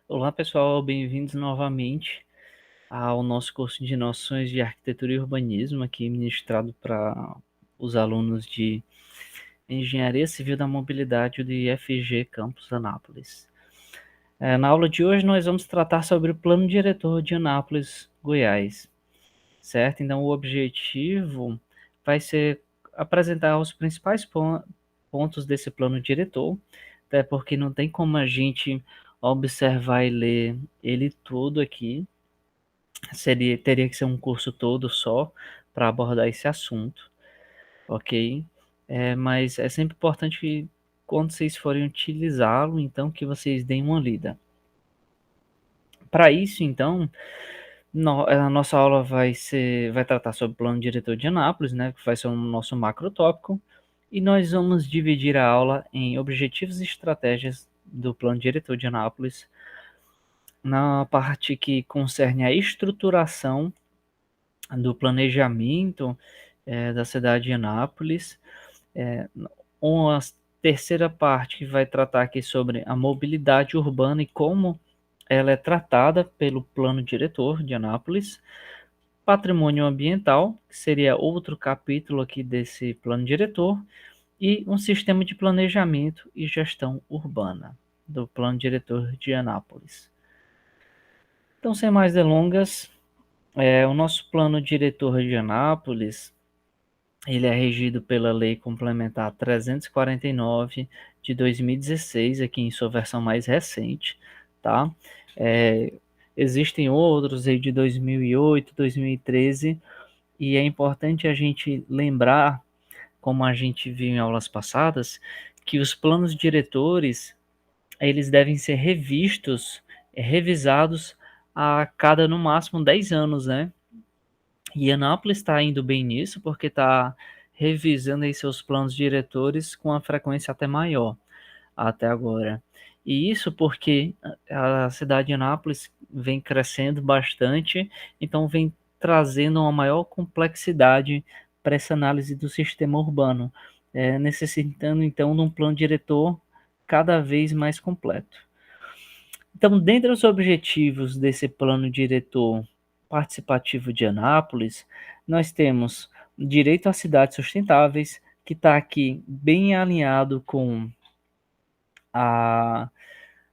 Olá, pessoal, bem-vindos novamente ao nosso curso de Noções de Arquitetura e Urbanismo, aqui ministrado para os alunos de Engenharia Civil da Mobilidade do IFG Campus Anápolis. Na aula de hoje, nós vamos tratar sobre o Plano Diretor de Anápolis, Goiás, certo? Então, o objetivo vai ser apresentar os principais pontos desse plano diretor, até porque não tem como a gente observar e ler ele todo aqui. Teria que ser um curso todo só para abordar esse assunto, ok? Mas é sempre importante que quando vocês forem utilizá-lo, então que vocês deem uma lida. Para isso, então, a nossa aula vai tratar sobre o plano diretor de Anápolis, né? Que vai ser o nosso macro tópico, e nós vamos dividir a aula em objetivos e estratégias do plano diretor de Anápolis, na parte que concerne a estruturação do planejamento da cidade de Anápolis. Uma terceira parte que vai tratar aqui sobre a mobilidade urbana e como ela é tratada pelo plano diretor de Anápolis. Patrimônio ambiental, que seria outro capítulo aqui desse plano diretor, e um sistema de planejamento e gestão urbana do plano diretor de Anápolis. Então, sem mais delongas, o nosso plano diretor de Anápolis, ele é regido pela Lei Complementar 349 de 2016, aqui em sua versão mais recente, tá? Existem outros aí de 2008, 2013, e é importante a gente lembrar, como a gente viu em aulas passadas, que os planos diretores, eles devem ser revisados a cada, no máximo, 10 anos, né? E Anápolis está indo bem nisso, porque está revisando aí seus planos diretores com uma frequência até maior, até agora. E isso porque a cidade de Anápolis vem crescendo bastante, então vem trazendo uma maior complexidade para essa análise do sistema urbano, necessitando então de um plano diretor cada vez mais completo. Então, dentre os objetivos desse plano diretor participativo de Anápolis, nós temos direito a cidades sustentáveis, que está aqui bem alinhado com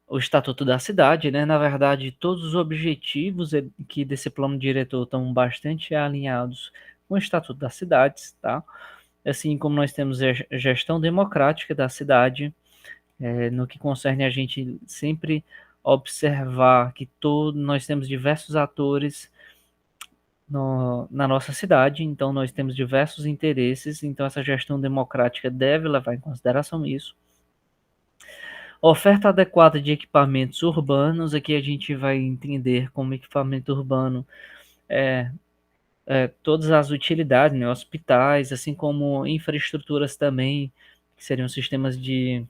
o Estatuto da Cidade, né? Na verdade, todos os objetivos aqui desse plano diretor estão bastante alinhados com o Estatuto das Cidades, tá? Assim como nós temos a gestão democrática da cidade, no que concerne a gente sempre observar que nós temos diversos atores na nossa cidade, então nós temos diversos interesses, então essa gestão democrática deve levar em consideração isso. Oferta adequada de equipamentos urbanos, aqui a gente vai entender como equipamento urbano todas as utilidades, né, hospitais, assim como infraestruturas também, que seriam sistemas de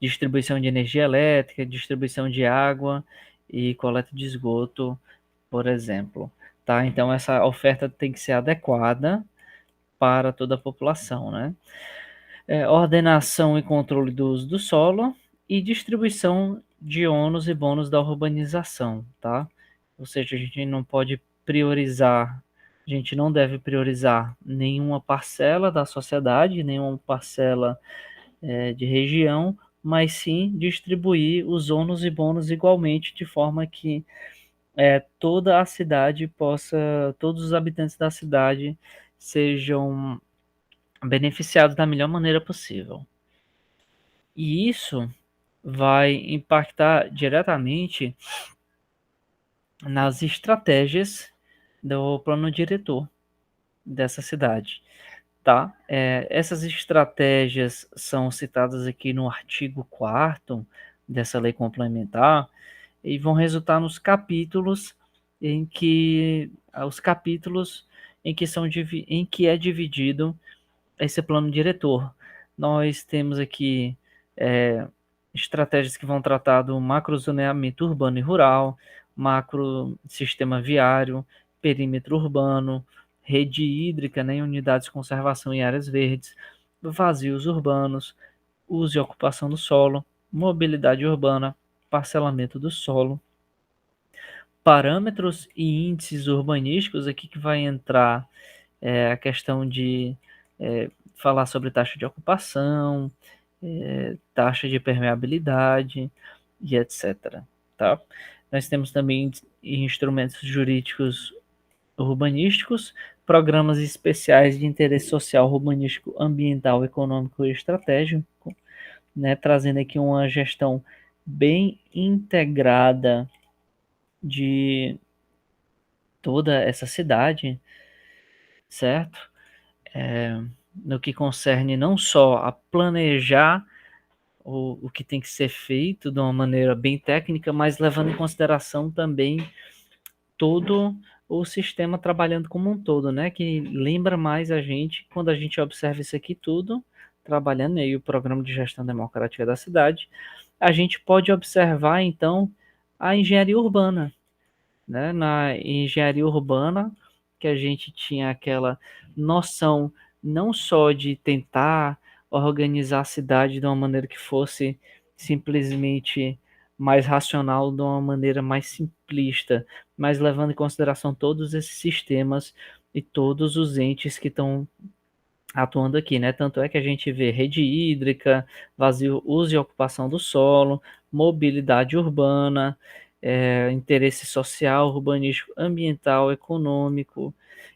distribuição de energia elétrica, distribuição de água e coleta de esgoto, por exemplo. Tá? Então, essa oferta tem que ser adequada para toda a população, né? Ordenação e controle do uso do solo e distribuição de ônus e bônus da urbanização, tá? Ou seja, a gente não pode priorizar, a gente não deve priorizar nenhuma parcela da sociedade, nenhuma parcela de região, mas sim distribuir os ônus e bônus igualmente, de forma que toda a cidade todos os habitantes da cidade sejam beneficiados da melhor maneira possível. E isso vai impactar diretamente nas estratégias do plano diretor dessa cidade, tá? Essas estratégias são citadas aqui no artigo 4º dessa lei complementar e vão resultar nos capítulos em que em que é dividido esse plano diretor. Nós temos aqui estratégias que vão tratar do macrozoneamento urbano e rural, macro sistema viário, perímetro urbano, rede hídrica, né, unidades de conservação em áreas verdes, vazios urbanos, uso e ocupação do solo, mobilidade urbana, parcelamento do solo, parâmetros e índices urbanísticos, aqui que vai entrar a questão de falar sobre taxa de ocupação, taxa de permeabilidade e etc. Tá? Nós temos também instrumentos jurídicos urbanísticos, programas especiais de interesse social, urbanístico, ambiental, econômico e estratégico, né, trazendo aqui uma gestão bem integrada de toda essa cidade, certo? No que concerne não só a planejar o que tem que ser feito de uma maneira bem técnica, mas levando em consideração também todo o sistema trabalhando como um todo, né? Que lembra mais a gente, quando a gente observa isso aqui tudo, trabalhando aí o Programa de Gestão Democrática da Cidade, a gente pode observar, então, a engenharia urbana, né? Na engenharia urbana, que a gente tinha aquela noção não só de tentar organizar a cidade de uma maneira que fosse simplesmente mais racional, de uma maneira mais simplista, mas levando em consideração todos esses sistemas e todos os entes que estão atuando aqui, né? Tanto é que a gente vê rede hídrica, vazio, uso e ocupação do solo, mobilidade urbana, interesse social, urbanístico, ambiental, econômico.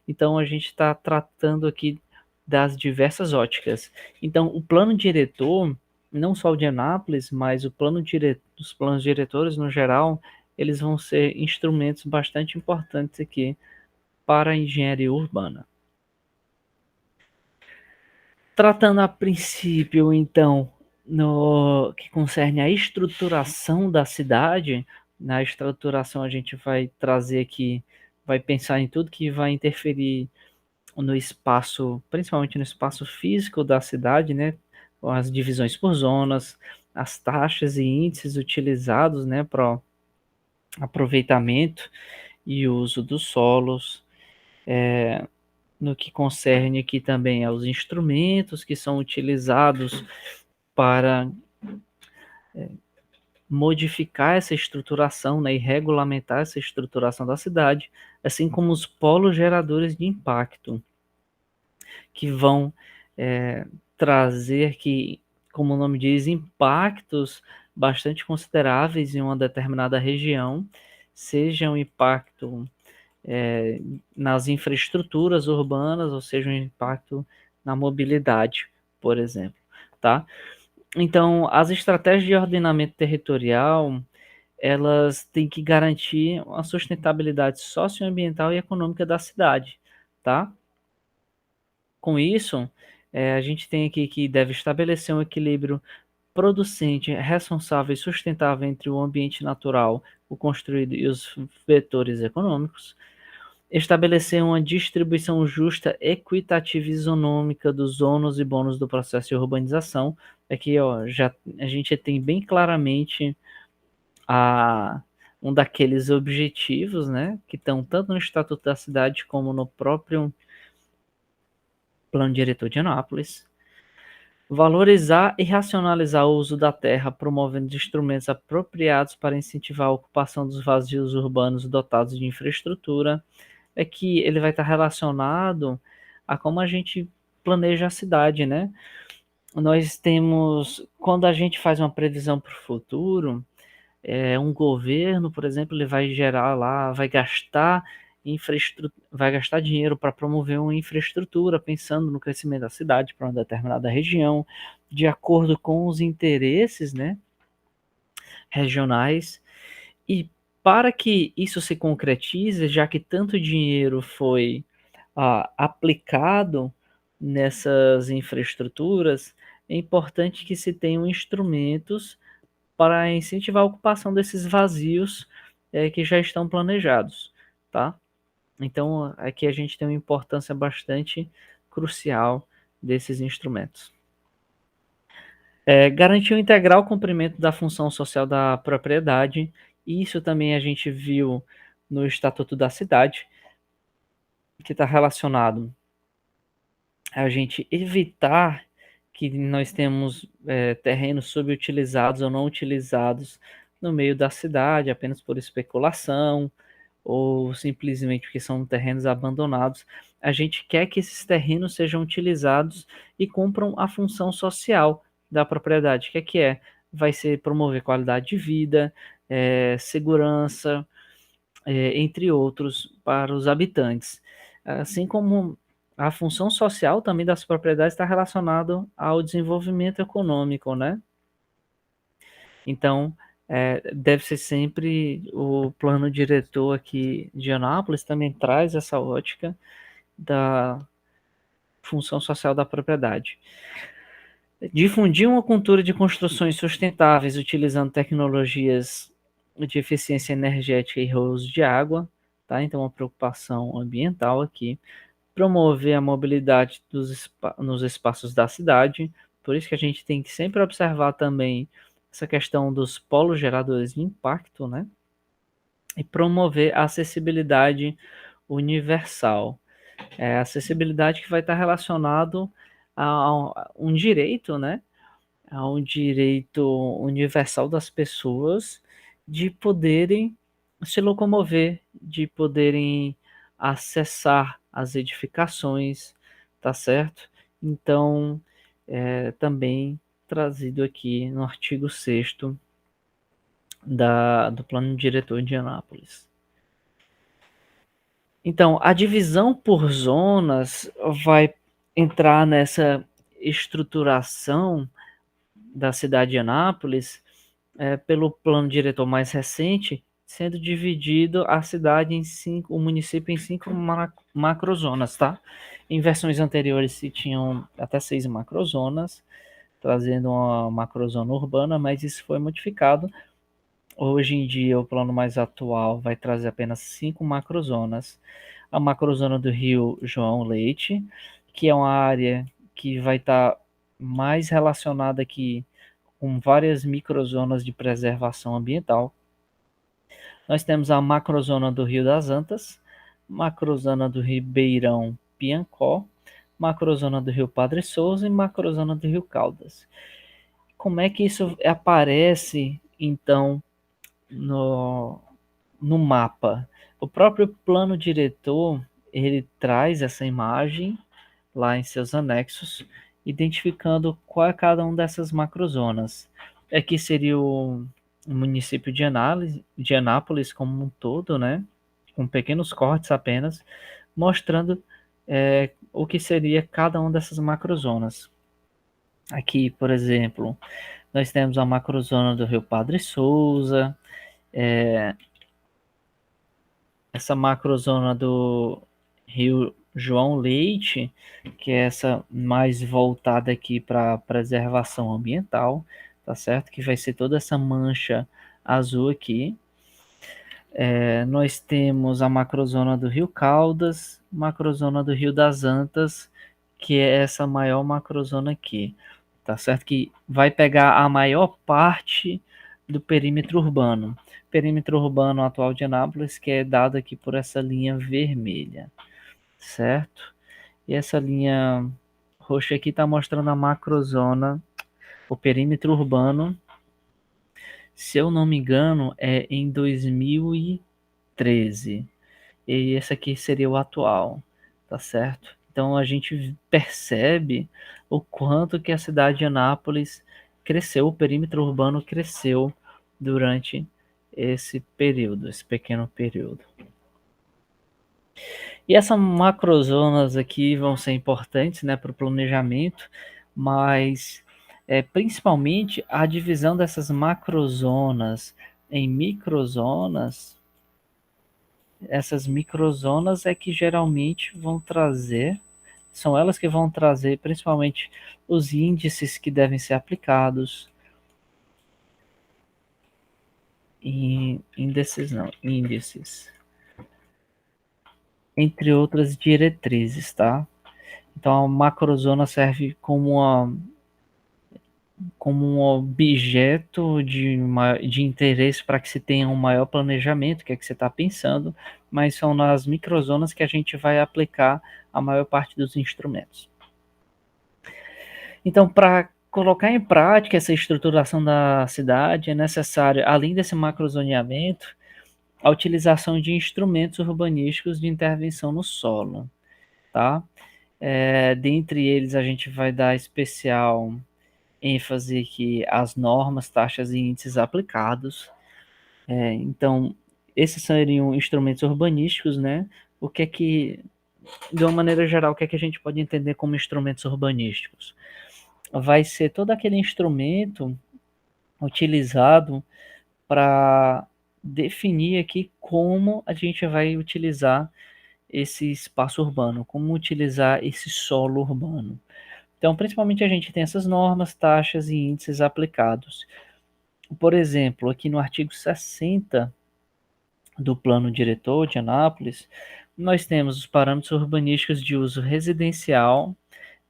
Então a gente está tratando aqui das diversas óticas. Então o plano diretor, não só o de Anápolis, mas os planos diretores no geral, eles vão ser instrumentos bastante importantes aqui para a engenharia urbana. Tratando a princípio, então, no que concerne a estruturação da cidade, na estruturação a gente vai trazer aqui, vai pensar em tudo que vai interferir no espaço, principalmente no espaço físico da cidade, né? Com as divisões por zonas, as taxas e índices utilizados, né, para aproveitamento e uso dos solos, no que concerne aqui também aos instrumentos que são utilizados para modificar essa estruturação, né, e regulamentar essa estruturação da cidade, assim como os polos geradores de impacto, que vão trazer que, como o nome diz, impactos bastante consideráveis em uma determinada região, seja um impacto nas infraestruturas urbanas, ou seja, um impacto na mobilidade, por exemplo, tá? Então, as estratégias de ordenamento territorial, elas têm que garantir a sustentabilidade socioambiental e econômica da cidade, tá? Com isso, a gente tem aqui que deve estabelecer um equilíbrio producente, responsável e sustentável entre o ambiente natural, o construído e os vetores econômicos, estabelecer uma distribuição justa, equitativa e isonômica dos ônus e bônus do processo de urbanização. Aqui, ó, já a gente tem bem claramente um daqueles objetivos, né, que estão tanto no Estatuto da Cidade como no próprio Plano Diretor de Anápolis. Valorizar e racionalizar o uso da terra, promovendo instrumentos apropriados para incentivar a ocupação dos vazios urbanos dotados de infraestrutura. É que ele vai estar relacionado a como a gente planeja a cidade, né? Nós temos, quando a gente faz uma previsão para o futuro, um governo, por exemplo, ele vai gerar lá, vai gastar dinheiro para promover uma infraestrutura, pensando no crescimento da cidade para uma determinada região, de acordo com os interesses, né, regionais. E para que isso se concretize, já que tanto dinheiro foi aplicado nessas infraestruturas, é importante que se tenham instrumentos para incentivar a ocupação desses vazios que já estão planejados, tá? Então, aqui a gente tem uma importância bastante crucial desses instrumentos. Garantir o integral cumprimento da função social da propriedade, isso também a gente viu no Estatuto da Cidade, que está relacionado a gente evitar que nós temos terrenos subutilizados ou não utilizados no meio da cidade, apenas por especulação, ou simplesmente porque são terrenos abandonados. A gente quer que esses terrenos sejam utilizados e cumpram a função social da propriedade. O que é? Vai ser promover qualidade de vida, segurança, entre outros, para os habitantes. Assim como a função social também das propriedades está relacionada ao desenvolvimento econômico, né? Então, deve ser sempre o plano diretor aqui de Anápolis também traz essa ótica da função social da propriedade. Difundir uma cultura de construções sustentáveis utilizando tecnologias de eficiência energética e reuso de água, tá? Então, uma preocupação ambiental aqui. Promover a mobilidade nos espaços da cidade, por isso que a gente tem que sempre observar também essa questão dos polos geradores de impacto, né? E promover a acessibilidade universal. A acessibilidade que vai estar relacionado a um direito, né? A um direito universal das pessoas de poderem se locomover, de poderem acessar as edificações, tá certo? Então, também trazido aqui no artigo 6º do Plano Diretor de Anápolis. Então, a divisão por zonas vai entrar nessa estruturação da cidade de Anápolis pelo plano diretor mais recente, sendo dividido a cidade em 5, o município em 5 macrozonas, tá? Em versões anteriores se tinham até 6 macrozonas, trazendo uma macrozona urbana, mas isso foi modificado. Hoje em dia, o plano mais atual vai trazer apenas 5 macrozonas. A macrozona do Rio João Leite, que é uma área que vai estar mais relacionada aqui com várias microzonas de preservação ambiental. Nós temos a macrozona do Rio das Antas, macrozona do Ribeirão Piancó, macrozona do Rio Padre Souza e macrozona do Rio Caldas. Como é que isso aparece, então, no mapa? O próprio plano diretor, ele traz essa imagem lá em seus anexos, identificando qual é cada uma dessas macrozonas. Aqui seria o município de Anápolis como um todo, né? Com pequenos cortes apenas, mostrando o que seria cada uma dessas macrozonas. Aqui, por exemplo, nós temos a macrozona do Rio Padre Souza, essa macrozona do Rio João Leite, que é essa mais voltada aqui para preservação ambiental, tá certo? Que vai ser toda essa mancha azul aqui. Nós temos a macrozona do Rio Caldas, macrozona do Rio das Antas, que é essa maior macrozona aqui, tá certo? Que vai pegar a maior parte do perímetro urbano. Perímetro urbano atual de Anápolis, que é dado aqui por essa linha vermelha, certo? E essa linha roxa aqui está mostrando a macrozona, o perímetro urbano. Se eu não me engano, é em 2013. E esse aqui seria o atual, tá certo? Então a gente percebe o quanto que a cidade de Anápolis cresceu, o perímetro urbano cresceu durante esse período, esse pequeno período. E essas macrozonas aqui vão ser importantes, né, para o planejamento, mas principalmente a divisão dessas macrozonas em microzonas. Essas microzonas é que geralmente vão trazer, são elas que vão trazer principalmente os índices que devem ser aplicados. Índices. Entre outras diretrizes, tá? Então a macrozona serve como um objeto de interesse para que se tenha um maior planejamento, que é que você está pensando, mas são nas microzonas que a gente vai aplicar a maior parte dos instrumentos. Então, para colocar em prática essa estruturação da cidade, é necessário, além desse macrozoneamento, a utilização de instrumentos urbanísticos de intervenção no solo, tá? Dentre eles, a gente vai dar especial ênfase que as normas, taxas e índices aplicados. Então, esses seriam instrumentos urbanísticos, né? O que é que, de uma maneira geral, o que é que a gente pode entender como instrumentos urbanísticos? Vai ser todo aquele instrumento utilizado para definir aqui como a gente vai utilizar esse espaço urbano, como utilizar esse solo urbano. Então, principalmente a gente tem essas normas, taxas e índices aplicados. Por exemplo, aqui no artigo 60 do Plano Diretor de Anápolis, nós temos os parâmetros urbanísticos de uso residencial,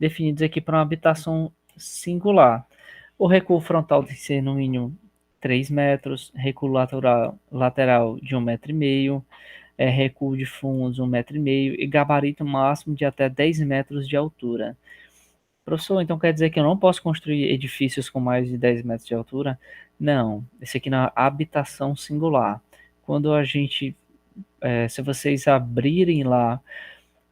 definidos aqui para uma habitação singular. O recuo frontal tem que ser no mínimo 3 metros, recuo lateral de 1,5 m, recuo de fundos 1,5 m e gabarito máximo de até 10 metros de altura. Professor, então quer dizer que eu não posso construir edifícios com mais de 10 metros de altura? Não, esse aqui na habitação singular. Quando a gente, se vocês abrirem lá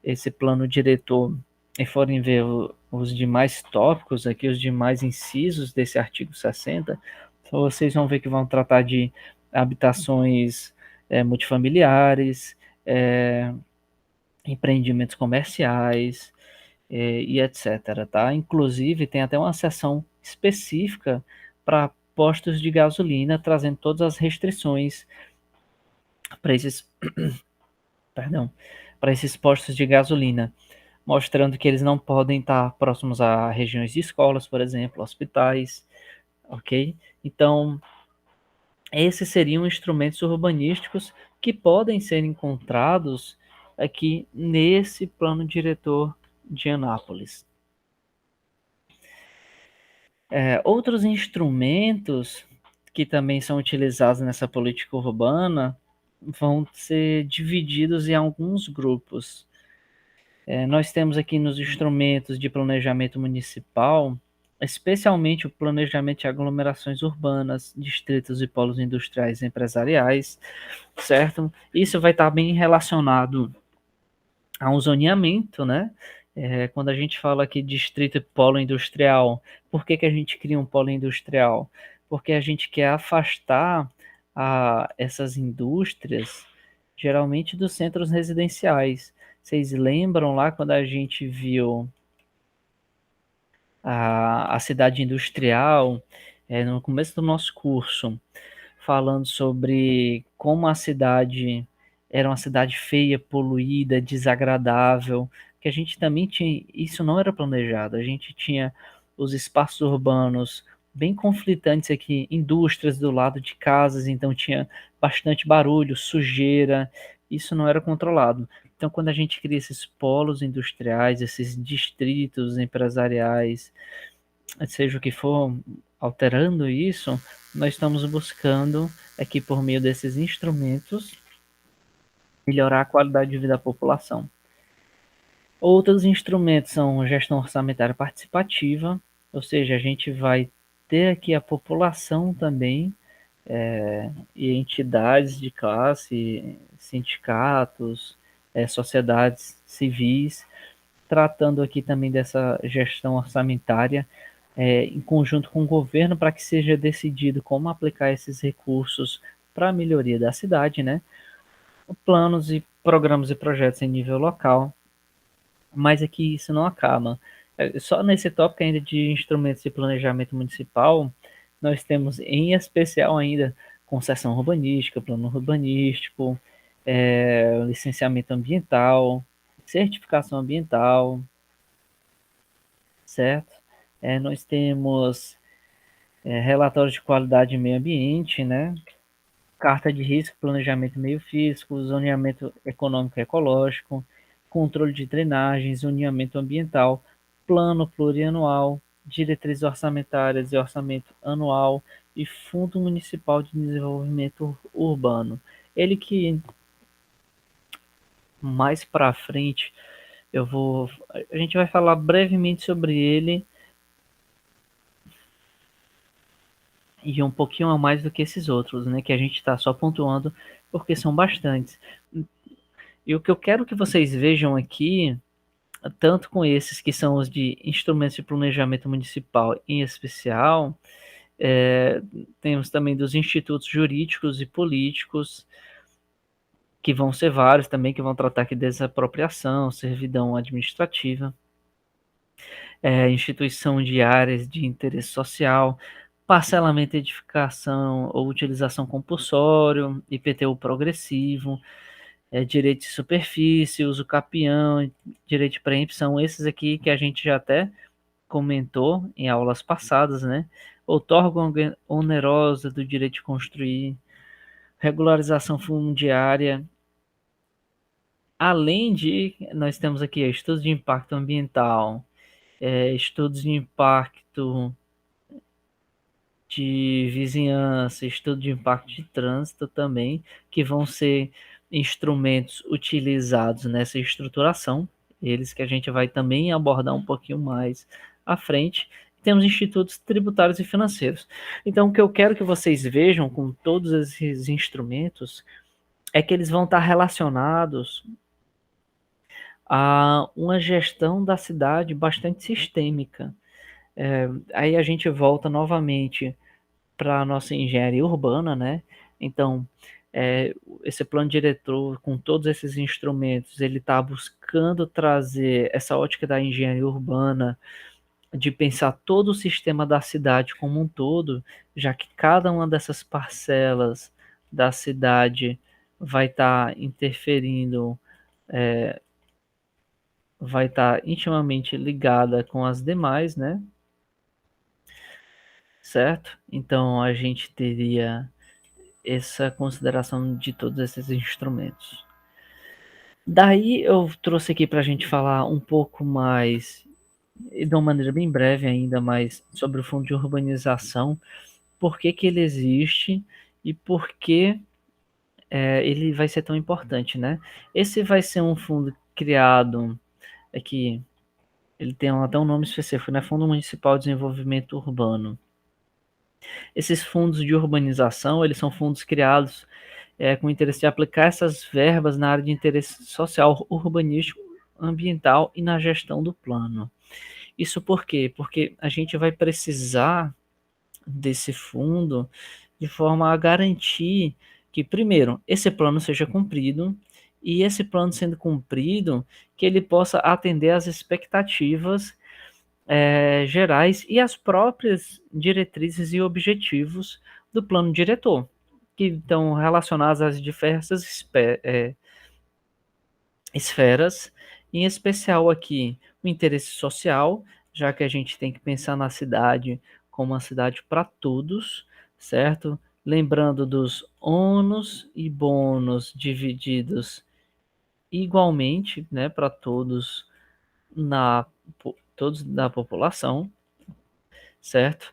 esse plano diretor e forem ver os demais tópicos aqui, os demais incisos desse artigo 60, vocês vão ver que vão tratar de habitações multifamiliares, empreendimentos comerciais, e etc, tá? Inclusive, tem até uma seção específica para postos de gasolina, trazendo todas as restrições para esses, perdão, para esses postos de gasolina, mostrando que eles não podem estar próximos a regiões de escolas, por exemplo, hospitais, ok? Então, esses seriam instrumentos urbanísticos que podem ser encontrados aqui nesse plano diretor de Anápolis. Outros instrumentos que também são utilizados nessa política urbana vão ser divididos em alguns grupos. Nós temos aqui nos instrumentos de planejamento municipal, especialmente o planejamento de aglomerações urbanas, distritos e polos industriais e empresariais, certo? Isso vai estar bem relacionado a um zoneamento, né? Quando a gente fala aqui distrito e polo industrial, por que a gente cria um polo industrial? Porque a gente quer afastar essas indústrias, geralmente dos centros residenciais. Vocês lembram lá quando a gente viu a cidade industrial, no começo do nosso curso, falando sobre como a cidade era uma cidade feia, poluída, desagradável, que a gente também tinha, isso não era planejado, a gente tinha os espaços urbanos bem conflitantes aqui, indústrias do lado de casas, então tinha bastante barulho, sujeira, isso não era controlado. Então, quando a gente cria esses polos industriais, esses distritos empresariais, seja o que for, alterando isso, nós estamos buscando aqui por meio desses instrumentos melhorar a qualidade de vida da população. Outros instrumentos são gestão orçamentária participativa, ou seja, a gente vai ter aqui a população também, e entidades de classe, sindicatos, sociedades civis, tratando aqui também dessa gestão orçamentária em conjunto com o governo para que seja decidido como aplicar esses recursos para a melhoria da cidade, né? Planos e programas e projetos em nível local, mas aqui isso não acaba. Só nesse tópico ainda de instrumentos de planejamento municipal, nós temos em especial ainda concessão urbanística, plano urbanístico, licenciamento ambiental, certificação ambiental, certo? Nós temos relatórios de qualidade e meio ambiente, né? Carta de risco, planejamento meio físico, zoneamento econômico e ecológico, controle de drenagem, zoneamento ambiental, plano plurianual, diretrizes orçamentárias e orçamento anual e Fundo Municipal de Desenvolvimento Urbano. Ele que mais para frente a gente vai falar brevemente sobre ele, e um pouquinho a mais do que esses outros, né, que a gente está só pontuando porque são bastantes. E o que eu quero que vocês vejam aqui, tanto com esses que são os de instrumentos de planejamento municipal em especial, temos também dos institutos jurídicos e políticos, que vão ser vários também, que vão tratar aqui de desapropriação, servidão administrativa, instituição de áreas de interesse social, parcelamento, edificação ou utilização compulsório, IPTU progressivo, direito de superfície, uso capião, direito de preempção, esses aqui que a gente já até comentou em aulas passadas, né? Outorga onerosa do direito de construir, regularização fundiária, além de, nós temos aqui estudos de impacto ambiental, estudos de impacto de vizinhança, estudo de impacto de trânsito também, que vão ser instrumentos utilizados nessa estruturação, eles que a gente vai também abordar um pouquinho mais à frente. Temos institutos tributários e financeiros. Então, o que eu quero que vocês vejam com todos esses instrumentos é que eles vão estar relacionados a uma gestão da cidade bastante sistêmica. Aí a gente volta novamente para a nossa engenharia urbana, né? Então, esse plano diretor, com todos esses instrumentos, ele está buscando trazer essa ótica da engenharia urbana, de pensar todo o sistema da cidade como um todo, já que cada uma dessas parcelas da cidade vai estar interferindo, vai estar intimamente ligada com as demais, né? Certo? Então a gente teria essa consideração de todos esses instrumentos. Daí eu trouxe aqui para a gente falar um pouco mais, e de uma maneira bem breve ainda, mais sobre o fundo de urbanização, por que que ele existe e por que ele vai ser tão importante, né? Esse vai ser um fundo criado aqui, ele tem até um nome específico, né? Fundo Municipal de Desenvolvimento Urbano. Esses fundos de urbanização, eles são fundos criados com o interesse de aplicar essas verbas na área de interesse social, urbanístico, ambiental e na gestão do plano. Isso por quê? Porque a gente vai precisar desse fundo de forma a garantir que, primeiro, esse plano seja cumprido e esse plano sendo cumprido, que ele possa atender às expectativas gerais e as próprias diretrizes e objetivos do plano diretor, que estão relacionados às diversas esferas, em especial aqui o interesse social, já que a gente tem que pensar na cidade como uma cidade para todos, certo? Lembrando dos ônus e bônus divididos igualmente, né, para todos todos da população, certo?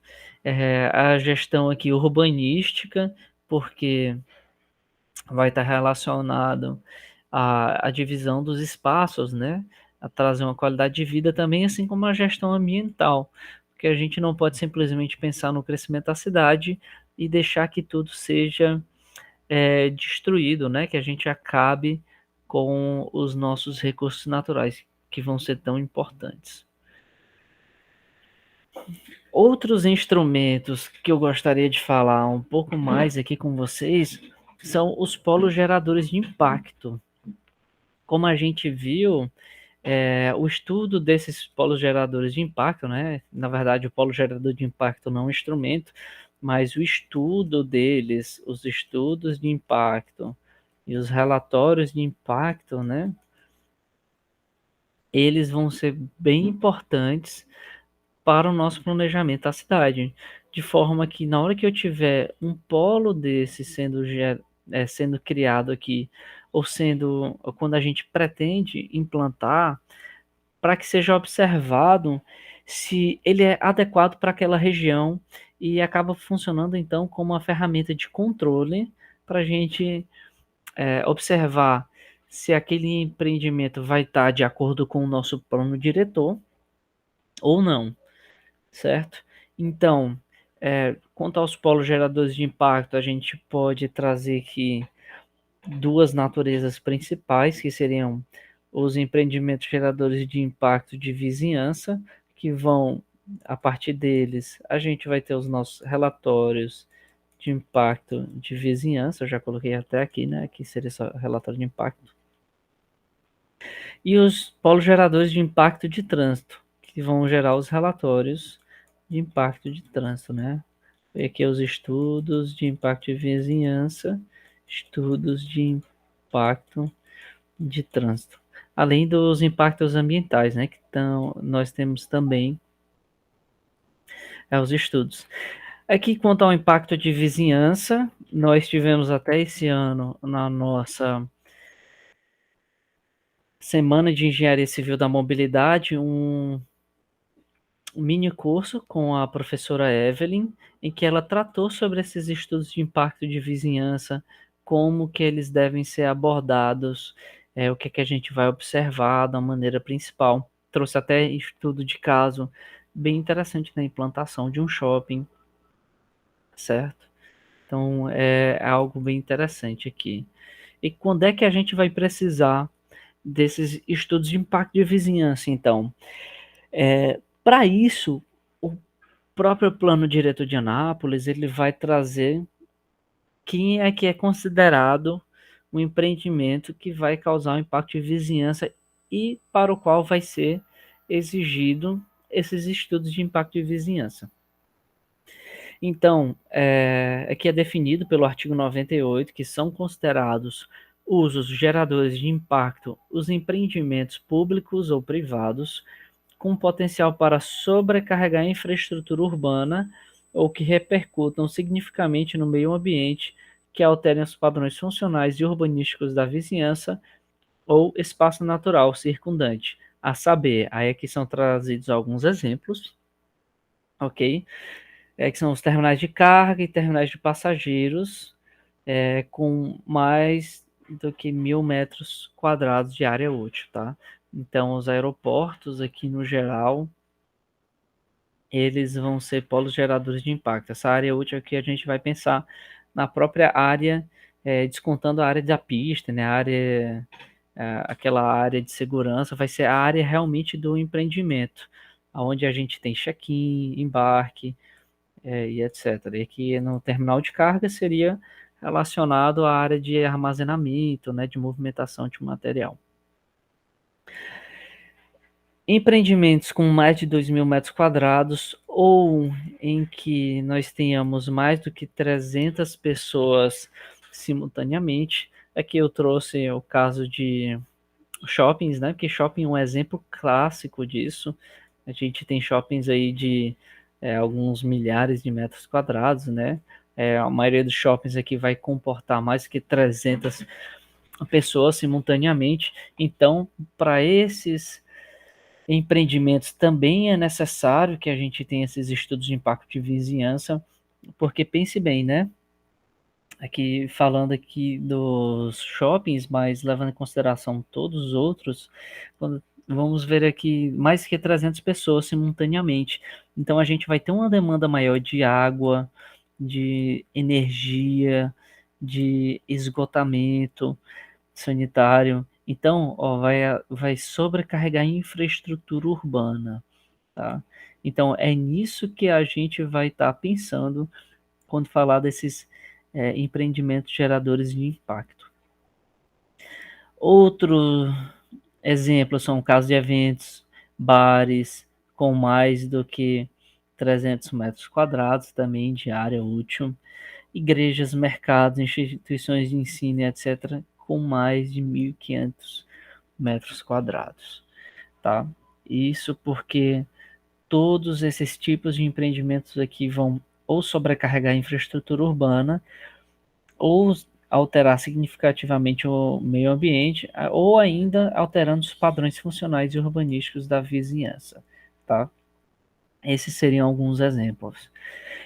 A gestão aqui urbanística, porque vai estar relacionado à divisão dos espaços, né? A trazer uma qualidade de vida também, assim como a gestão ambiental, porque a gente não pode simplesmente pensar no crescimento da cidade e deixar que tudo seja destruído, né? Que a gente acabe com os nossos recursos naturais, que vão ser tão importantes. Outros instrumentos que eu gostaria de falar um pouco mais aqui com vocês são os polos geradores de impacto. Como a gente viu, o estudo desses polos geradores de impacto, né? Na verdade, o polo gerador de impacto não é um instrumento, mas o estudo deles, os estudos de impacto e os relatórios de impacto, né? Eles vão ser bem importantes para o nosso planejamento da cidade, de forma que na hora que eu tiver um polo desse sendo criado aqui, ou quando a gente pretende implantar, para que seja observado se ele é adequado para aquela região e acaba funcionando então como uma ferramenta de controle para a gente observar se aquele empreendimento vai estar de acordo com o nosso plano diretor ou não, certo? Então, Quanto aos polos geradores de impacto, a gente pode trazer aqui duas naturezas principais, que seriam os empreendimentos geradores de impacto de vizinhança, que vão, a partir deles, a gente vai ter os nossos relatórios de impacto de vizinhança, eu já coloquei até aqui, né, que seria só relatório de impacto, e os polos geradores de impacto de trânsito, que vão gerar os relatórios de impacto de trânsito, né? E aqui os estudos de impacto de vizinhança, estudos de impacto de trânsito, além dos impactos ambientais, né? Nós temos também os estudos. Aqui, quanto ao impacto de vizinhança, nós tivemos até esse ano, na nossa Semana de Engenharia Civil da Mobilidade, um mini curso com a professora Evelyn, em que ela tratou sobre esses estudos de impacto de vizinhança, como que eles devem ser abordados, o que é que a gente vai observar da maneira principal. Trouxe até estudo de caso bem interessante na implantação de um shopping, certo? Então, é algo bem interessante aqui. E quando é que a gente vai precisar desses estudos de impacto de vizinhança, então? Para isso, o próprio plano diretor de Anápolis, ele vai trazer quem é que é considerado um empreendimento que vai causar um impacto de vizinhança e para o qual vai ser exigido esses estudos de impacto de vizinhança. Então, aqui é definido pelo artigo 98 que são considerados usos geradores de impacto os empreendimentos públicos ou privados com potencial para sobrecarregar a infraestrutura urbana ou que repercutam significativamente no meio ambiente, que alterem os padrões funcionais e urbanísticos da vizinhança ou espaço natural circundante. A saber, aí aqui são trazidos alguns exemplos, ok? Que são os terminais de carga e terminais de passageiros, com mais do que 1.000 metros quadrados de área útil, tá? Então, os aeroportos aqui no geral, eles vão ser polos geradores de impacto. Essa área útil aqui a gente vai pensar na própria área, descontando a área da pista, né? Aquela área de segurança, vai ser a área realmente do empreendimento, onde a gente tem check-in, embarque, e etc. E aqui no terminal de carga seria relacionado à área de armazenamento, né, de movimentação de material. Empreendimentos com mais de 2.000 metros quadrados ou em que nós tenhamos mais do que 300 pessoas simultaneamente. Aqui eu trouxe o caso de shoppings, né? Porque shopping é um exemplo clássico disso. A gente tem shoppings aí de alguns milhares de metros quadrados, né? A maioria dos shoppings aqui vai comportar mais que 300 pessoas simultaneamente. Então, para esses empreendimentos também é necessário que a gente tenha esses estudos de impacto de vizinhança, porque pense bem, né? Aqui falando aqui dos shoppings, mas levando em consideração todos os outros, vamos ver aqui mais que 300 pessoas simultaneamente. Então a gente vai ter uma demanda maior de água, de energia, de esgotamento sanitário. Então, ó, vai sobrecarregar a infraestrutura urbana, tá? Então, é nisso que a gente vai estar pensando quando falar desses empreendimentos geradores de impacto. Outro exemplo são casos de eventos, bares com mais do que 300 metros quadrados também de área útil, igrejas, mercados, instituições de ensino, etc., com mais de 1.500 metros quadrados, tá? Isso porque todos esses tipos de empreendimentos aqui vão ou sobrecarregar a infraestrutura urbana, ou alterar significativamente o meio ambiente, ou ainda alterando os padrões funcionais e urbanísticos da vizinhança, tá? Esses seriam alguns exemplos.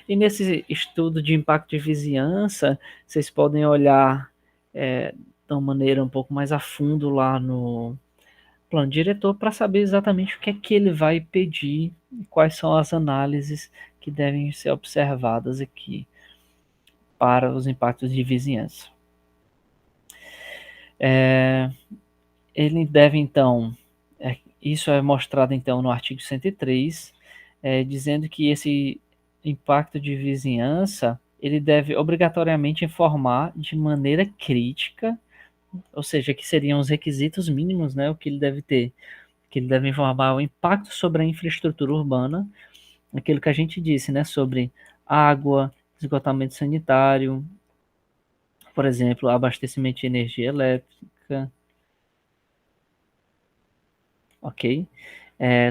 E nesse estudo de impacto de vizinhança, vocês podem olhar de uma maneira um pouco mais a fundo lá no plano diretor para saber exatamente o que é que ele vai pedir, quais são as análises que devem ser observadas aqui para os impactos de vizinhança. Ele deve, então, isso é mostrado, então, no artigo 103, dizendo que esse impacto de vizinhança, ele deve obrigatoriamente informar de maneira crítica, ou seja, que seriam os requisitos mínimos, né, o que ele deve ter, que ele deve informar o impacto sobre a infraestrutura urbana, aquilo que a gente disse, né, sobre água, esgotamento sanitário, por exemplo, abastecimento de energia elétrica, ok?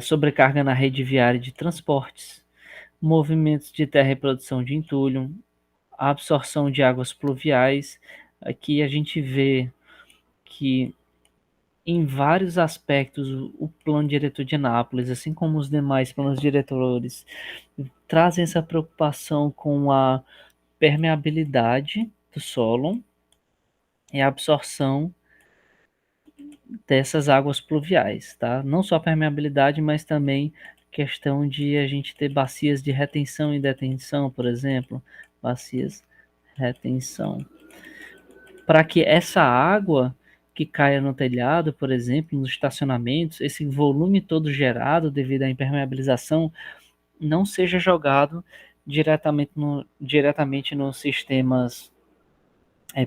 Sobrecarga na rede viária de transportes, movimentos de terra e produção de entulho, a absorção de águas pluviais. Aqui a gente vê que em vários aspectos o plano diretor de Anápolis, assim como os demais planos diretores, trazem essa preocupação com a permeabilidade do solo e a absorção dessas águas pluviais, tá? Não só a permeabilidade, mas também questão de a gente ter bacias de retenção e detenção, por exemplo, bacias retenção, para que essa água que caia no telhado, por exemplo, nos estacionamentos, esse volume todo gerado devido à impermeabilização não seja jogado diretamente nos sistemas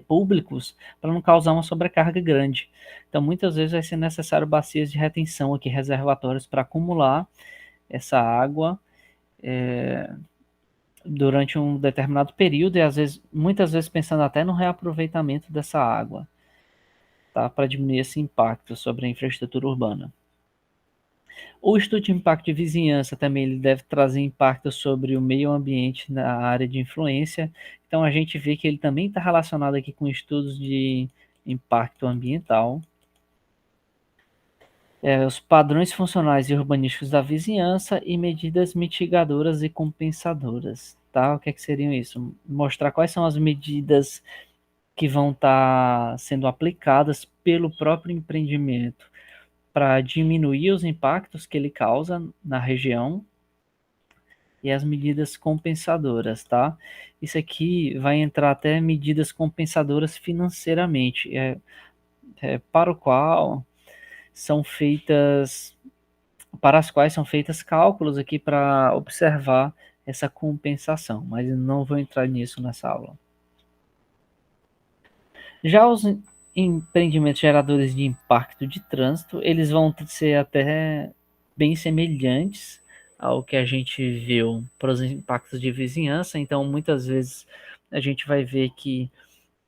públicos, para não causar uma sobrecarga grande. Então, muitas vezes vai ser necessário bacias de retenção aqui, reservatórios para acumular essa água durante um determinado período e às vezes, muitas vezes pensando até no reaproveitamento dessa água, tá? Para diminuir esse impacto sobre a infraestrutura urbana. O estudo de impacto de vizinhança também ele deve trazer impacto sobre o meio ambiente na área de influência. Então a gente vê que ele também está relacionado aqui com estudos de impacto ambiental. Os padrões funcionais e urbanísticos da vizinhança e medidas mitigadoras e compensadoras. Tá? O que é que seriam isso? Mostrar quais são as medidas que vão estar sendo aplicadas pelo próprio empreendimento para diminuir os impactos que ele causa na região e as medidas compensadoras, tá? Isso aqui vai entrar até medidas compensadoras financeiramente, para o qual são feitas, para as quais são feitas cálculos aqui para observar essa compensação, mas eu não vou entrar nisso nessa aula. Já os empreendimentos geradores de impacto de trânsito, eles vão ser até bem semelhantes ao que a gente viu para os impactos de vizinhança, então muitas vezes a gente vai ver que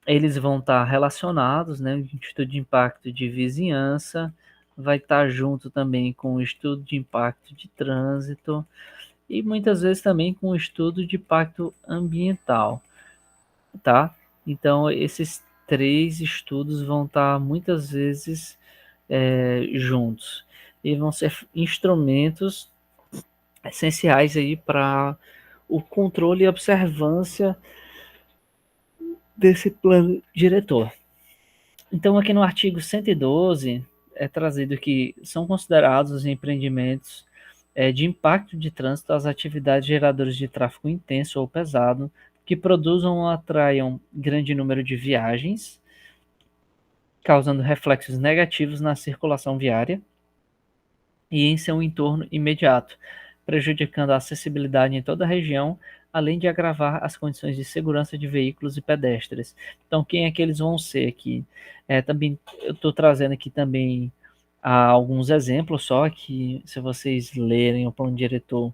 eles vão estar relacionados, né? O estudo de impacto de vizinhança vai estar junto também com o estudo de impacto de trânsito e muitas vezes também com o estudo de impacto ambiental, tá? Então, esses três estudos vão estar muitas vezes juntos e vão ser instrumentos essenciais aí para o controle e observância desse plano diretor. Então, aqui no artigo 112 é trazido que são considerados os empreendimentos de impacto de trânsito as atividades geradoras de tráfego intenso ou pesado que produzam ou atraiam grande número de viagens, causando reflexos negativos na circulação viária e em seu entorno imediato, prejudicando a acessibilidade em toda a região, além de agravar as condições de segurança de veículos e pedestres. Então, quem é que eles vão ser aqui? Também eu estou trazendo aqui também alguns exemplos só que, se vocês lerem o plano diretor,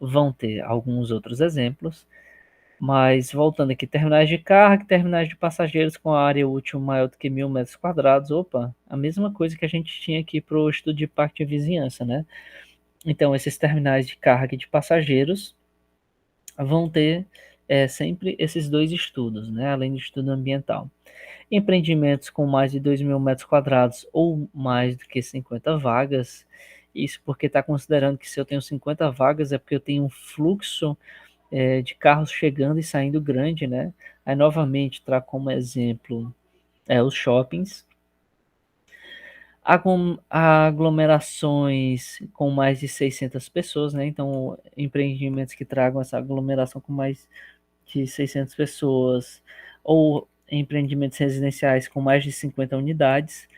vão ter alguns outros exemplos. Mas voltando aqui, terminais de carga, terminais de passageiros com área útil maior do que 1.000 metros quadrados. Opa, a mesma coisa que a gente tinha aqui para o estudo de impacto de vizinhança, né? Então, esses terminais de carga e de passageiros vão ter sempre esses dois estudos, né? Além do estudo ambiental. Empreendimentos com mais de 2.000 metros quadrados ou mais do que 50 vagas. Isso porque está considerando que se eu tenho 50 vagas é porque eu tenho um fluxo de carros chegando e saindo grande, né? Aí, novamente, trago como exemplo os shoppings. Aglomerações com mais de 600 pessoas, né? Então, empreendimentos que tragam essa aglomeração com mais de 600 pessoas, ou empreendimentos residenciais com mais de 50 unidades.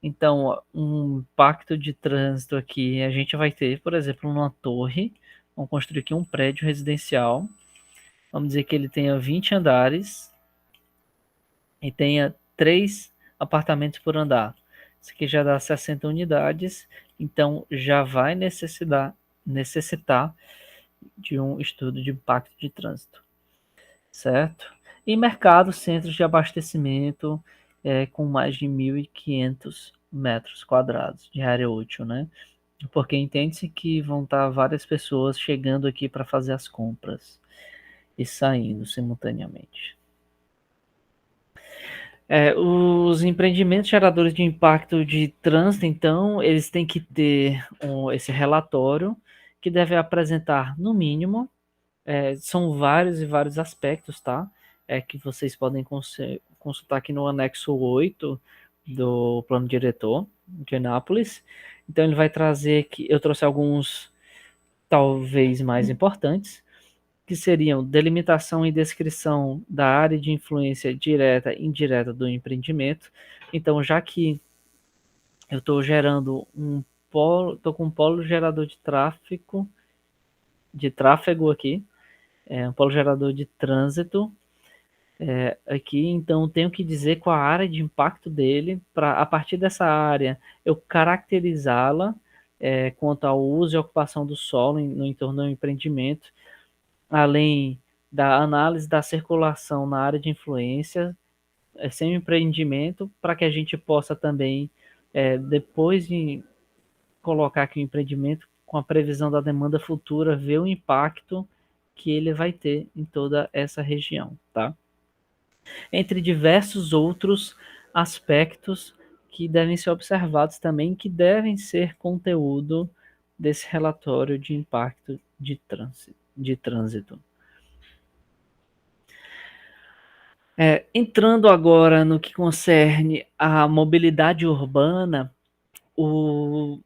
Então, um impacto de trânsito aqui, a gente vai ter, por exemplo, numa torre, vamos construir aqui um prédio residencial, vamos dizer que ele tenha 20 andares e tenha 3 apartamentos por andar. Isso aqui já dá 60 unidades, então já vai necessitar de um estudo de impacto de trânsito, certo? E mercados, centros de abastecimento com mais de 1.500 metros quadrados de área útil, né? Porque entende-se que vão estar várias pessoas chegando aqui para fazer as compras e saindo simultaneamente. Os empreendimentos geradores de impacto de trânsito, então, eles têm que ter esse relatório que deve apresentar, no mínimo, são vários e vários aspectos, tá? Que vocês podem consultar aqui no anexo 8 do plano diretor de Anápolis. Então, ele vai trazer que eu trouxe alguns, talvez mais importantes, que seriam delimitação e descrição da área de influência direta e indireta do empreendimento. Então, já que eu estou gerando estou com um polo gerador de tráfego aqui, um polo gerador de trânsito aqui, então tenho que dizer qual a área de impacto dele, para a partir dessa área eu caracterizá-la quanto ao uso e ocupação do solo no entorno do empreendimento, além da análise da circulação na área de influência, sem empreendimento, para que a gente possa também, depois de colocar aqui o empreendimento, com a previsão da demanda futura, ver o impacto que ele vai ter em toda essa região, tá? Entre diversos outros aspectos que devem ser observados também, que devem ser conteúdo desse relatório de impacto de trânsito. Entrando agora no que concerne a mobilidade urbana, o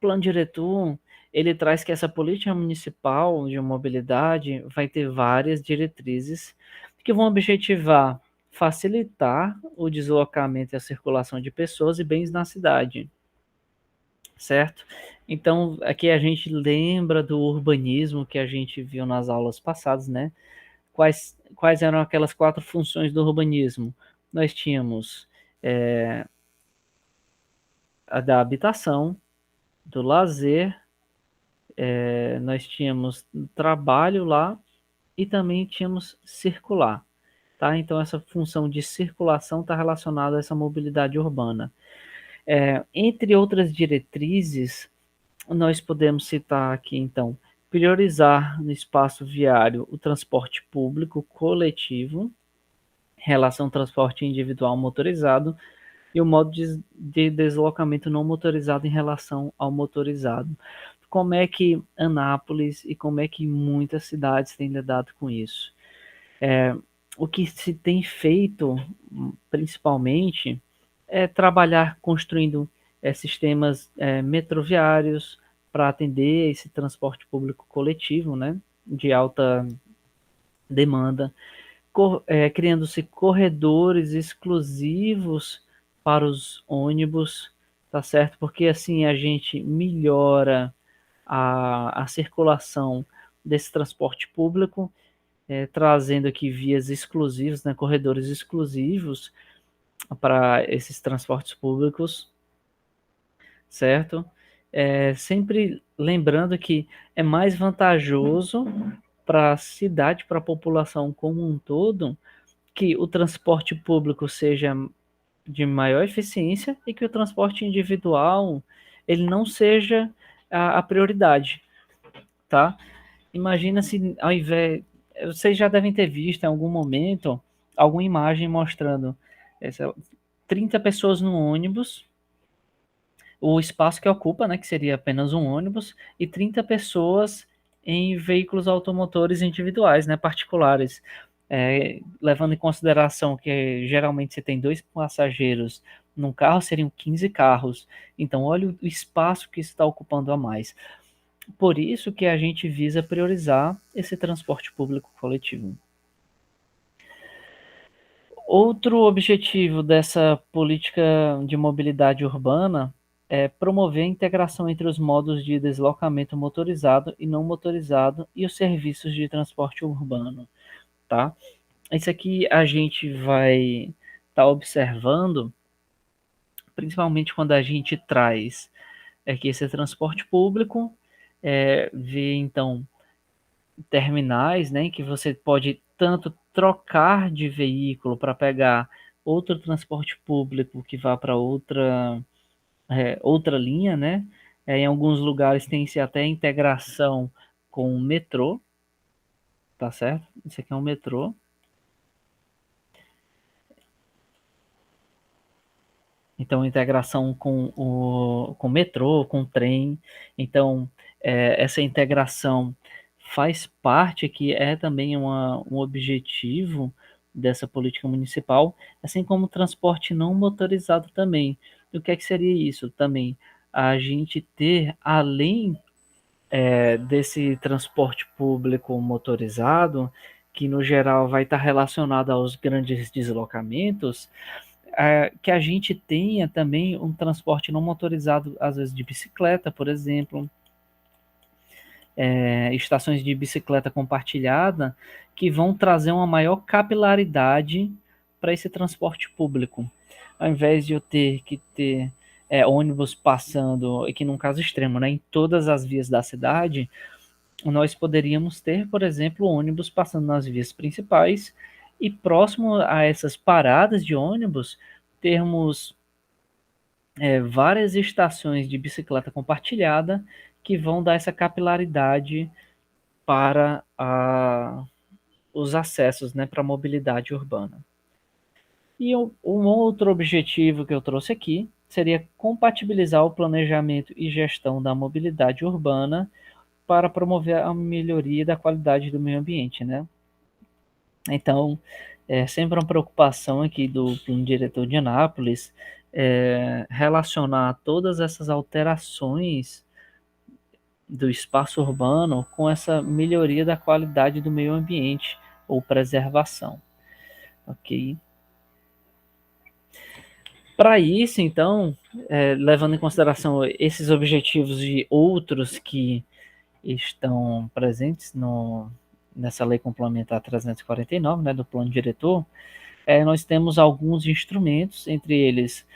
plano diretor ele traz que essa política municipal de mobilidade vai ter várias diretrizes que vão objetivar facilitar o deslocamento e a circulação de pessoas e bens na cidade, certo? Então, aqui a gente lembra do urbanismo que a gente viu nas aulas passadas, né? Quais eram aquelas 4 funções do urbanismo? Nós tínhamos a da habitação, do lazer, nós tínhamos trabalho lá e também tínhamos circular. Tá? Então, essa função de circulação está relacionada a essa mobilidade urbana. Entre outras diretrizes, nós podemos citar aqui, então, priorizar no espaço viário o transporte público coletivo, relação transporte individual motorizado e o modo de deslocamento não motorizado em relação ao motorizado. Como é que Anápolis e como é que muitas cidades têm lidado com isso? O que se tem feito, principalmente, é trabalhar construindo sistemas metroviários para atender esse transporte público coletivo, né, de alta demanda, criando-se corredores exclusivos para os ônibus, tá certo? Porque assim a gente melhora a circulação desse transporte público, trazendo aqui vias exclusivas, né, corredores exclusivos para esses transportes públicos, certo? Sempre lembrando que é mais vantajoso para a cidade, para a população como um todo, que o transporte público seja de maior eficiência e que o transporte individual ele não seja a prioridade, tá? Imagina se ao invés, vocês já devem ter visto em algum momento alguma imagem mostrando 30 pessoas no ônibus, o espaço que ocupa, né, que seria apenas um ônibus, e 30 pessoas em veículos automotores individuais, né, particulares, levando em consideração que geralmente você tem 2 passageiros num carro seriam 15 carros. Então, olha o espaço que está ocupando a mais. Por isso que a gente visa priorizar esse transporte público coletivo. Outro objetivo dessa política de mobilidade urbana é promover a integração entre os modos de deslocamento motorizado e não motorizado e os serviços de transporte urbano, tá? Isso aqui a gente vai estar observando, principalmente quando a gente traz aqui esse transporte público, vê então terminais, né, em que você pode tanto trocar de veículo para pegar outro transporte público que vá para outra linha, né? Em alguns lugares tem-se até integração com o metrô, tá certo? Isso aqui é um metrô. Então, integração com o metrô, com o trem. Então, essa integração faz parte, que é também um objetivo dessa política municipal, assim como o transporte não motorizado também. O que é que seria isso também? A gente ter, além desse transporte público motorizado, que no geral vai estar relacionado aos grandes deslocamentos, que a gente tenha também um transporte não motorizado, às vezes de bicicleta, por exemplo, estações de bicicleta compartilhada, que vão trazer uma maior capilaridade para esse transporte público. Ao invés de eu ter que ter ônibus passando, aqui num caso extremo, né, em todas as vias da cidade, nós poderíamos ter, por exemplo, ônibus passando nas vias principais e próximo a essas paradas de ônibus, termos várias estações de bicicleta compartilhada que vão dar essa capilaridade para os acessos, né, para a mobilidade urbana. E um outro objetivo que eu trouxe aqui seria compatibilizar o planejamento e gestão da mobilidade urbana para promover a melhoria da qualidade do meio ambiente, né? Então, é sempre uma preocupação aqui do plano diretor de Anápolis relacionar todas essas alterações do espaço urbano com essa melhoria da qualidade do meio ambiente ou preservação, ok? Para isso, então, levando em consideração esses objetivos e outros que estão presentes nessa Lei Complementar 349, né, do Plano Diretor, nós temos alguns instrumentos, entre eles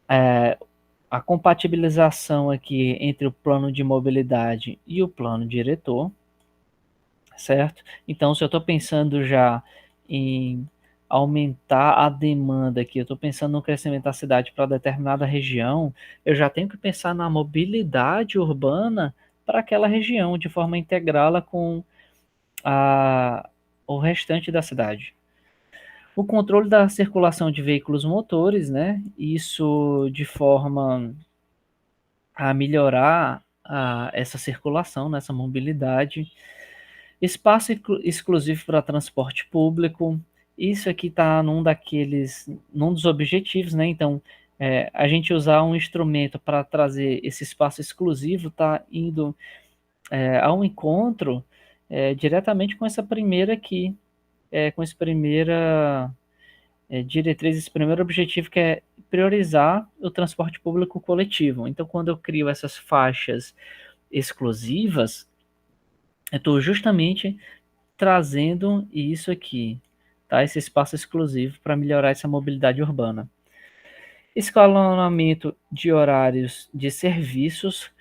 a compatibilização aqui entre o plano de mobilidade e o plano diretor, certo? Então, se eu estou pensando já em aumentar a demanda aqui, eu estou pensando no crescimento da cidade para determinada região, eu já tenho que pensar na mobilidade urbana para aquela região, de forma a integrá-la com o restante da cidade. O controle da circulação de veículos motores, né? Isso de forma a melhorar essa circulação, nessa mobilidade. Espaço exclusivo para transporte público. Isso aqui está num dos objetivos, né? Então, a gente usar um instrumento para trazer esse espaço exclusivo está indo ao encontro diretamente com essa primeira aqui, com essa primeira diretriz, esse primeiro objetivo, que é priorizar o transporte público coletivo. Então, quando eu crio essas faixas exclusivas, eu estou justamente trazendo isso aqui, tá? Esse espaço exclusivo para melhorar essa mobilidade urbana. Escalonamento de horários de serviços,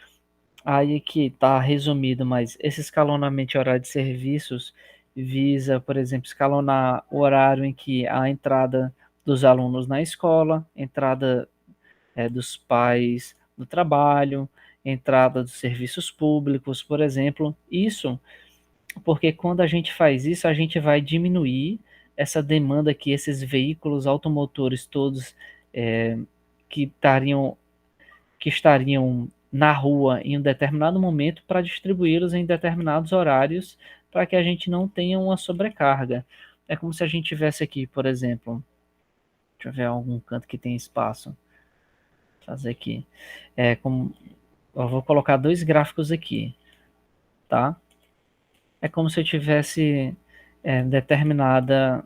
aí que está resumido, mas esse escalonamento de horário de serviços visa, por exemplo, escalonar o horário em que a entrada dos alunos na escola, entrada dos pais no trabalho, entrada dos serviços públicos, por exemplo. Isso porque quando a gente faz isso, a gente vai diminuir essa demanda que esses veículos automotores todos é, que estariam, que estariam na rua em um determinado momento para distribuí-los em determinados horários para que a gente não tenha uma sobrecarga. É como se a gente tivesse aqui, por exemplo, deixa eu ver algum canto que tem espaço. fazer aqui. Eu vou colocar 2 gráficos aqui, tá? É como se eu tivesse determinada.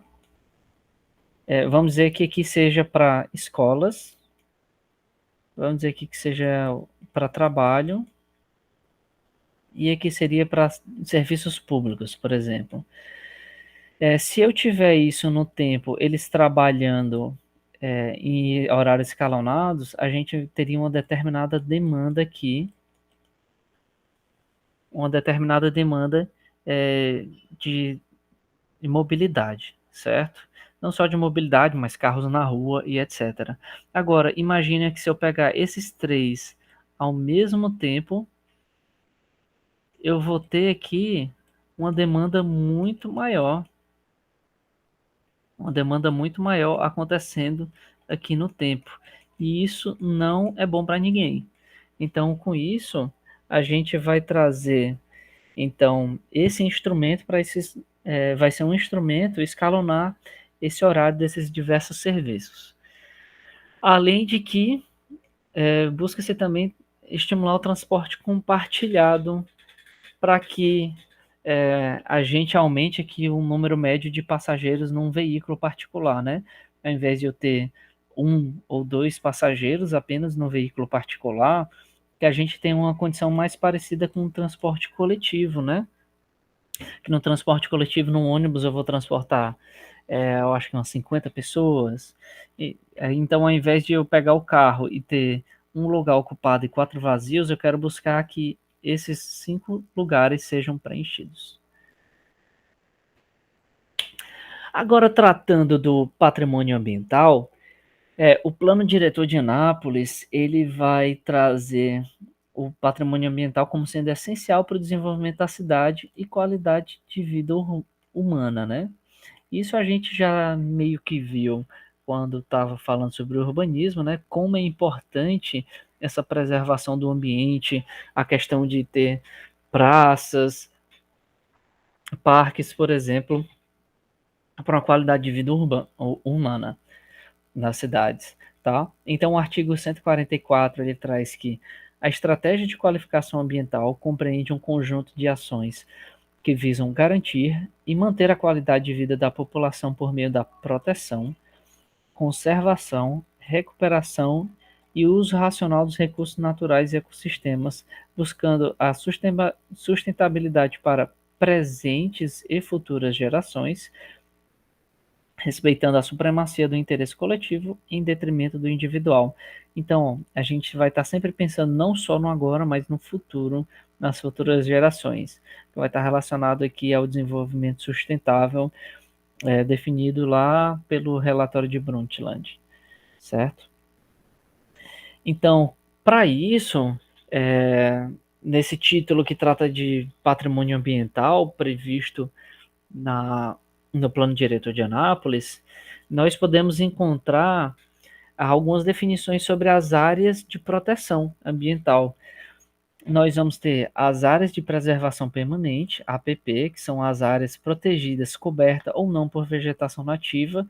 Vamos dizer que aqui seja para escolas, vamos dizer aqui que seja para trabalho, e aqui seria para serviços públicos, por exemplo. Se eu tiver isso no tempo, eles trabalhando em horários escalonados, a gente teria uma determinada demanda aqui, uma determinada demanda de mobilidade, certo? Não só de mobilidade, mas carros na rua e etc. Agora, imagine que se eu pegar esses três ao mesmo tempo, eu vou ter aqui uma demanda muito maior, acontecendo aqui no tempo. E isso não é bom para ninguém. Então, com isso, a gente vai trazer então esse instrumento para esses vai ser um instrumento escalonar esse horário desses diversos serviços. Além de que busca-se também estimular o transporte compartilhado para que a gente aumente aqui o número médio de passageiros num veículo particular, né? Ao invés de eu ter 1 ou 2 passageiros apenas no veículo particular, que a gente tem uma condição mais parecida com o transporte coletivo, né? Que no transporte coletivo, no ônibus, eu vou transportar, eu acho que umas 50 pessoas. Então, ao invés de eu pegar o carro e ter um lugar ocupado e 4 vazios, eu quero buscar que esses 5 lugares sejam preenchidos. Agora, tratando do patrimônio ambiental, o plano diretor de Anápolis, ele vai trazer o patrimônio ambiental como sendo essencial para o desenvolvimento da cidade e qualidade de vida humana, né? Isso a gente já meio que viu quando estava falando sobre o urbanismo, né? Como é importante essa preservação do ambiente, a questão de ter praças, parques, por exemplo, para uma qualidade de vida humana nas cidades, tá? Então, o artigo 144 ele traz que a estratégia de qualificação ambiental compreende um conjunto de ações que visam garantir e manter a qualidade de vida da população por meio da proteção, conservação, recuperação e uso racional dos recursos naturais e ecossistemas, buscando a sustentabilidade para presentes e futuras gerações, respeitando a supremacia do interesse coletivo em detrimento do individual. Então, a gente vai estar sempre pensando não só no agora, mas no futuro, nas futuras gerações, que vai estar relacionado aqui ao desenvolvimento sustentável, definido lá pelo relatório de Brundtland, certo? Então, para isso, nesse título que trata de patrimônio ambiental previsto no plano diretor de Anápolis, nós podemos encontrar algumas definições sobre as áreas de proteção ambiental. Nós vamos ter as áreas de preservação permanente, APP, que são as áreas protegidas, cobertas ou não por vegetação nativa,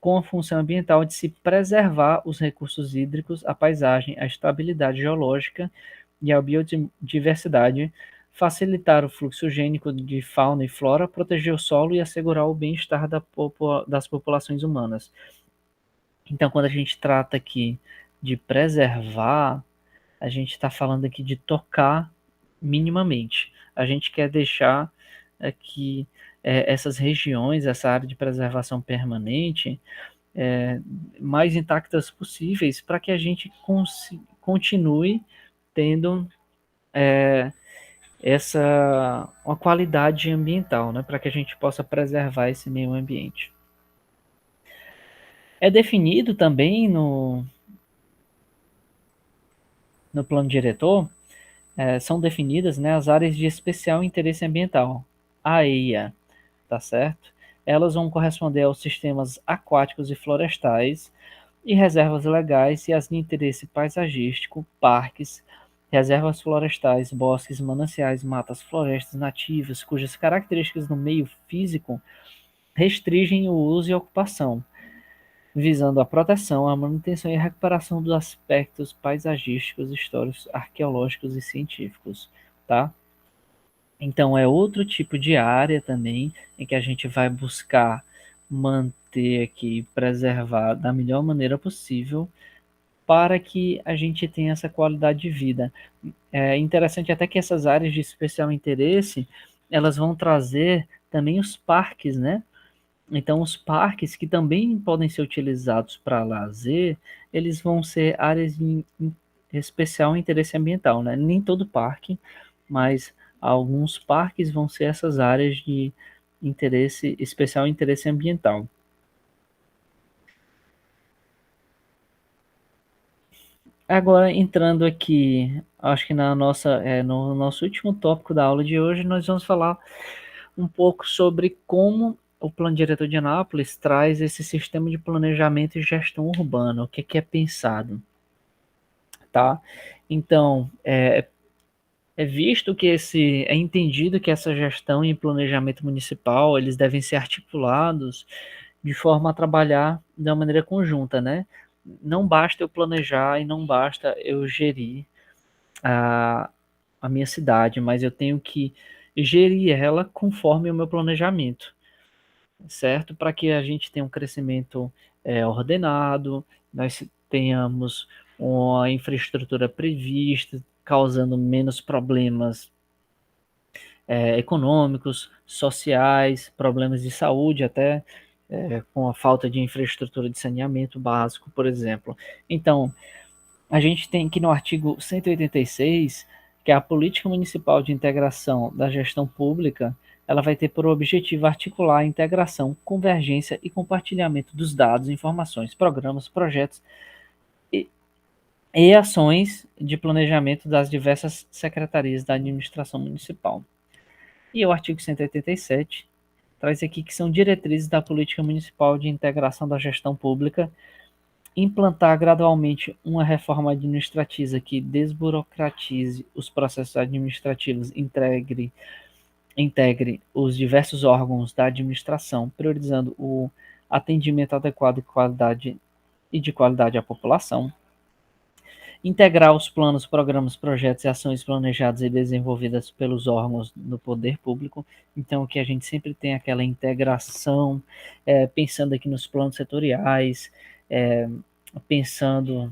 com a função ambiental de se preservar os recursos hídricos, a paisagem, a estabilidade geológica e a biodiversidade, facilitar o fluxo gênico de fauna e flora, proteger o solo e assegurar o bem-estar das populações humanas. Então, quando a gente trata aqui de preservar, a gente está falando aqui de tocar minimamente. A gente quer deixar aqui essas regiões, essa área de preservação permanente, mais intactas possíveis para que a gente continue tendo uma qualidade ambiental, né, para que a gente possa preservar esse meio ambiente. É definido também no plano diretor, são definidas, né, as áreas de especial interesse ambiental, AEIA, tá certo? Elas vão corresponder aos sistemas aquáticos e florestais e reservas legais e as de interesse paisagístico, parques, reservas florestais, bosques, mananciais, matas, florestas nativas, cujas características no meio físico restringem o uso e ocupação. visando a proteção, a manutenção e a recuperação dos aspectos paisagísticos, históricos, arqueológicos e científicos, tá? Então é outro tipo de área também em que a gente vai buscar manter aqui, preservar da melhor maneira possível para que a gente tenha essa qualidade de vida. É interessante até que essas áreas de especial interesse, elas vão trazer também os parques, né? Então, os parques que também podem ser utilizados para lazer, eles vão ser áreas de especial interesse ambiental, né? Nem todo parque, mas alguns parques vão ser essas áreas de interesse, especial interesse ambiental. Agora, entrando aqui, acho que no nosso último tópico da aula de hoje, nós vamos falar um pouco sobre como o Plano Diretor de Anápolis traz esse sistema de planejamento e gestão urbana, o que é pensado, tá? Então, é visto que é entendido que essa gestão e planejamento municipal, eles devem ser articulados de forma a trabalhar de uma maneira conjunta, né? Não basta eu planejar e não basta eu gerir a, a minha cidade, mas eu tenho que gerir ela conforme o meu planejamento, certo? Para que a gente tenha um crescimento ordenado, nós tenhamos uma infraestrutura prevista, causando menos problemas econômicos, sociais, problemas de saúde, até com a falta de infraestrutura de saneamento básico, por exemplo. Então, a gente tem aqui no artigo 186 que a política municipal de integração da gestão pública ela vai ter por objetivo articular a integração, convergência e compartilhamento dos dados, informações, programas, projetos e, e ações de planejamento das diversas secretarias da administração municipal. E o artigo 187 traz aqui que são diretrizes da política municipal de integração da gestão pública, implantar gradualmente uma reforma administrativa que desburocratize os processos administrativos, integre os diversos órgãos da administração, priorizando o atendimento adequado de qualidade à população, integrar os planos, programas, projetos e ações planejadas e desenvolvidas pelos órgãos do poder público. Então, que a gente sempre tem aquela integração, pensando aqui nos planos setoriais, pensando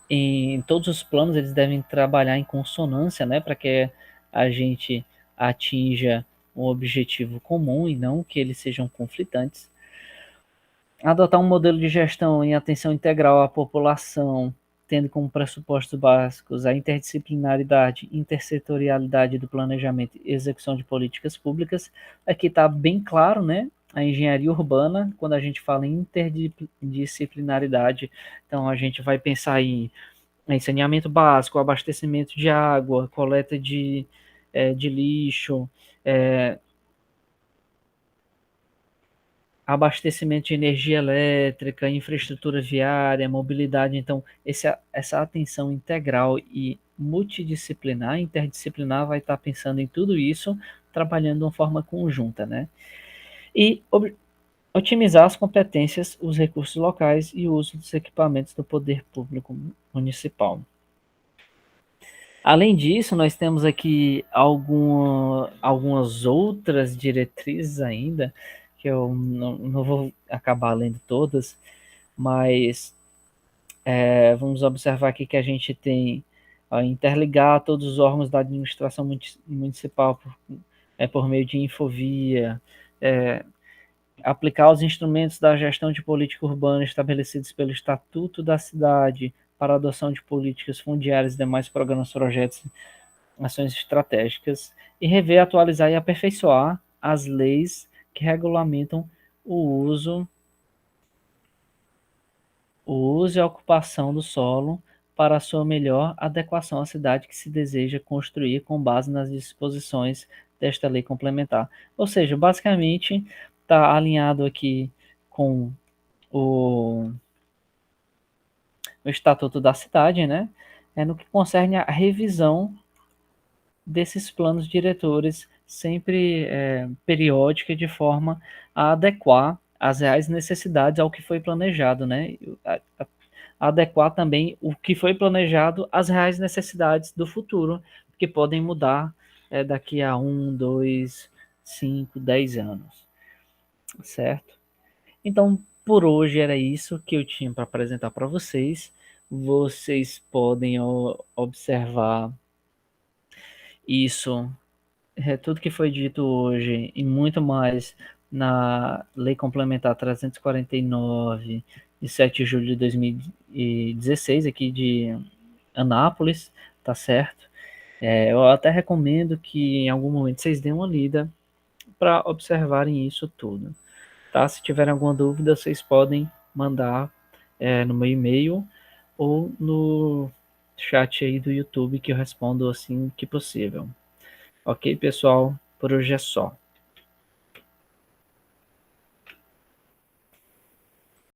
em todos os planos, eles devem trabalhar em consonância, né, para que a gente atinja um objetivo comum e não que eles sejam conflitantes. Adotar um modelo de gestão em atenção integral à população, tendo como pressupostos básicos a interdisciplinaridade, intersetorialidade do planejamento e execução de políticas públicas. Aqui está bem claro, né? A engenharia urbana, quando a gente fala em interdisciplinaridade, então a gente vai pensar em saneamento básico, abastecimento de água, coleta de lixo, é, abastecimento de energia elétrica, infraestrutura viária, mobilidade. Então, essa atenção integral e multidisciplinar, interdisciplinar, vai estar pensando em tudo isso, trabalhando de uma forma conjunta, né? E otimizar as competências, os recursos locais e o uso dos equipamentos do poder público municipal. Além disso, nós temos aqui algumas outras diretrizes ainda, que eu não vou acabar lendo todas, mas vamos observar aqui que a gente tem interligar todos os órgãos da administração municipal por meio de infovia, é, aplicar os instrumentos da gestão de política urbana estabelecidos pelo Estatuto da Cidade para a adoção de políticas fundiárias e demais programas, projetos, ações estratégicas, e rever, atualizar e aperfeiçoar as leis que regulamentam o uso, o uso e a ocupação do solo para a sua melhor adequação à cidade que se deseja construir com base nas disposições desta lei complementar. Ou seja, basicamente está alinhado aqui com o, o Estatuto da Cidade, né? No que concerne a revisão desses planos diretores, sempre periódica, de forma a adequar as reais necessidades ao que foi planejado, né? Adequar também o que foi planejado às reais necessidades do futuro, que podem mudar daqui a 1, 2, 5, 10 anos, certo? Então, por hoje era isso que eu tinha para apresentar para vocês. Vocês podem observar isso, tudo que foi dito hoje e muito mais na Lei Complementar 349, de 7 de julho de 2016, aqui de Anápolis, tá certo? Eu até recomendo que em algum momento vocês deem uma lida para observarem isso tudo, tá? Se tiverem alguma dúvida, vocês podem mandar no meu e-mail ou no chat aí do YouTube que eu respondo assim que possível. Ok, pessoal? Por hoje é só.